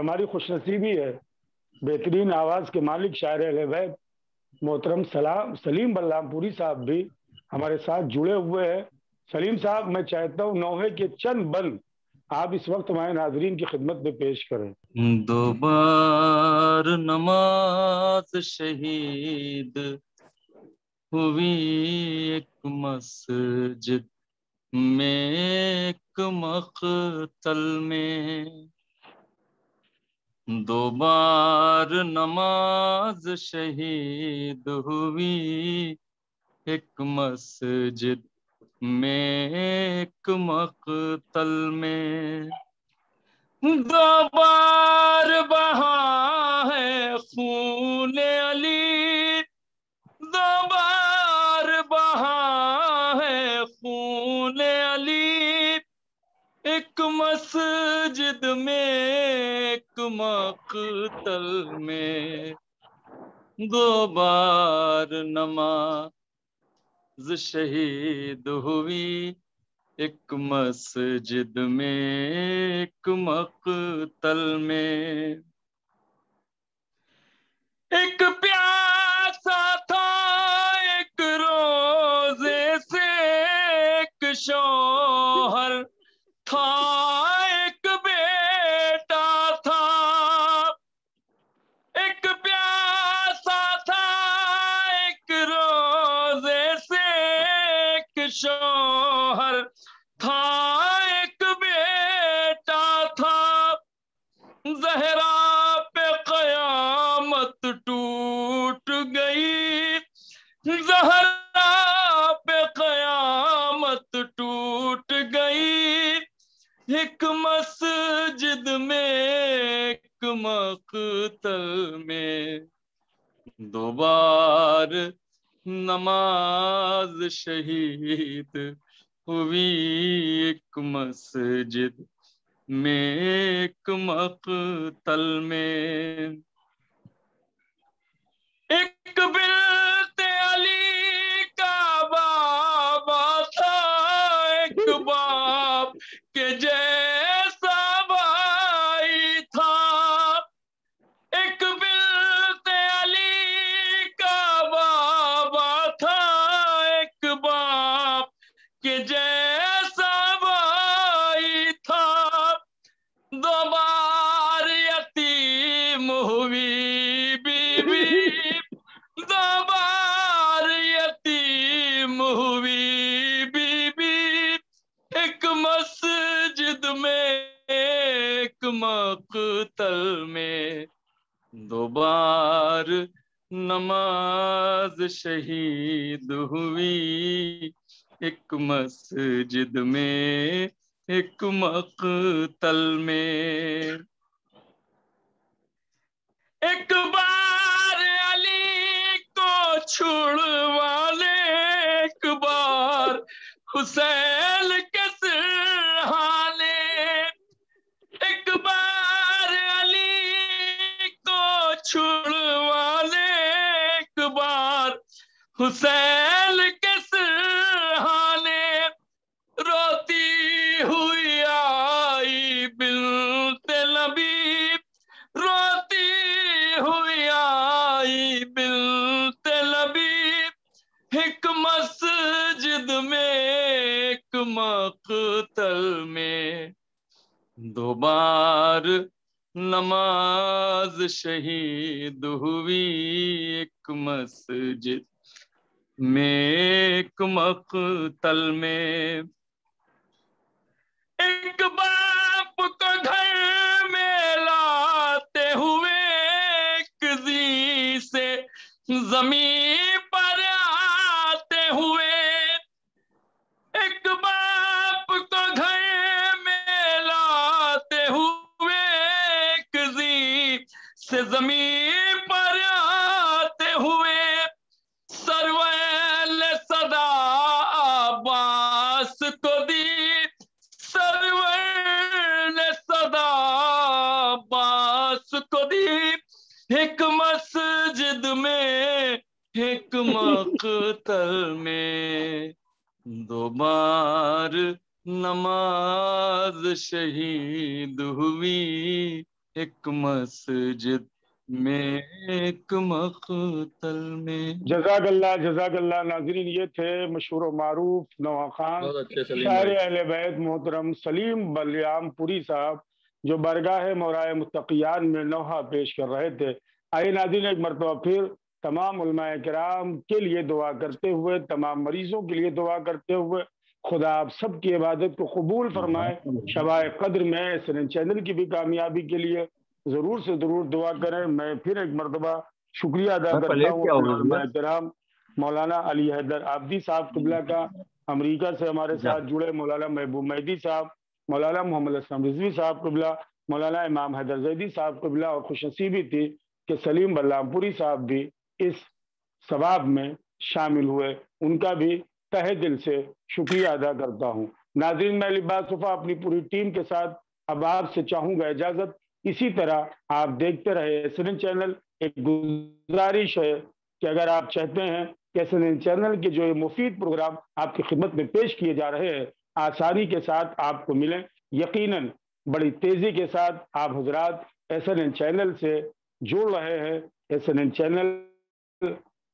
हमारी खुशनसीबी है, बेहतरीन आवाज के मालिक शायर अहले बैत मोहतरम सलीम बल्लामपुरी साहब भी हमारे साथ जुड़े हुए हैं। सलीम साहब, मैं चाहता हूँ नौहे के चंद बंद आप इस वक्त हमारे नाजरीन की खिदमत में पेश करें। दो बार नमाज शहीद हुई एक मस्जिद में, एक मक़तल में। दो बार नमाज शहीद हुई एक मस्जिद में, एक मक़तल में। दो बार बहा है खून अली, दो बार बहा है खून अली, एक मस्जिद में, एक मक़तल में। दो बार नमाज शहीद हुई एक मस्जिद में, एक मक़तल में। एक प्यासा था एक रोजे से, एक शौहर था एक बेटा था। एक प्यासा था एक रोजे से, एक शौहर था एक बेटा था। जहरा पे कयामत टूट गई, जहरा पे कयामत टूट गई, एक मस्जिद में, एक मक़तल में। दो बार नमाज शहीद हुई एक मस्जिद में, एक मक़तल में। एक बिन्त अली का बाबा था, एक बाप के जैसा भाई था। एक बिन्त अली का बाबा था, एक बाप के जैसा भाई था। दो बार यतीम हुई बीवी, दो बार यतीम हुई बीबी, एक मस्जिद में, एक मक़तल में। दो बार नमाज शहीद हुई एक मस्जिद में, एक मक़तल में। एक बार अली को छुड़वा ले, एक बार हुसैन के सिरहाने। एक बार अली को छुड़वा ले, एक बार हुसैन के सिरहाने। रोती हुई आई बिन्ते नबी, रोती हुई आई बिन्ते नबी, एक मस्जिद में, एक मक़तल में। दो बार नमाज शहीद हुई एक मस्जिद में, एक मक़तल में। एक बाप को घर में लाते हुए, एक ज़ी से ज़मीन पर आते हुए। एक बाप को घर में लाते हुए, एक ज़ी से ज़मीन पर आते हुए। सरवर ने सदा अब्बास को दी, सरवर ने सदा अब्बास को दी, एक मस्जिद में, एक मक़तल में। दो बार नमाज शहीद हुई एक मस्जिद में एक मकतल में। जज़ाकल्लाह नाज़रीन, ये थे मशहूर मारूफ नवा खान बहुत अच्छे सलीम शायर भाई। अहले बैत मोहतरम सलीम बल्लामपुरी साहब, जो बरगाह मौलाए मुत्तकियान में नौहा पेश कर रहे थे। आइए नाज़रीन, एक मरतबा फिर तमाम उलमाए किराम के लिए दुआ करते हुए, तमाम मरीजों के लिए दुआ करते हुए, खुदा आप सबकी इबादत को कबूल फरमाए। शबाए कद्र में SNN चैनल की भी कामयाबी के लिए जरूर से जरूर दुआ करें। मैं फिर एक मरतबा शुक्रिया अदा करता हूँ अपने उलमाए किराम मौलाना अली हैदर आबदी साहब क़िबला का, अमेरिका से हमारे साथ जुड़े मौलाना महबूब मेहदी साहब, मौलाना मोहम्मद असलम रिजवी साहब क़िबला, मौलाना इमाम हैदर जैदी साहब क़िबला। और खुशनसीबी थी कि सलीम बल्लामपुरी साहब भी इस सवाब में शामिल हुए, उनका भी तहे दिल से शुक्रिया अदा करता हूँ। नाज़रीन, मैं लिबास वफा अपनी पूरी टीम के साथ अब आपसे चाहूँगा इजाज़त। इसी तरह आप देखते रहे SNN चैनल। एक गुजारिश है कि अगर आप चाहते हैं कि SNN चैनल के जो मुफीद प्रोग्राम आपकी खिदमत में पेश किए जा रहे हैं आसानी के साथ आपको मिलें, यकीनन बड़ी तेजी के साथ आप हजरात SNN चैनल से जुड़ रहे हैं, SNN चैनल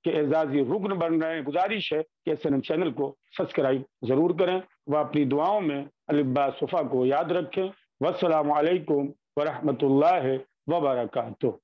के एजाजी रुकन बन रहे हैं। गुजारिश है कि SNN चैनल को सब्सक्राइब जरूर करें व अपनी दुआओं में अलिब्बास वफा को याद रखें। वस्सलामु अलैकुम व रहमतुल्लाहि व बरकातुहू।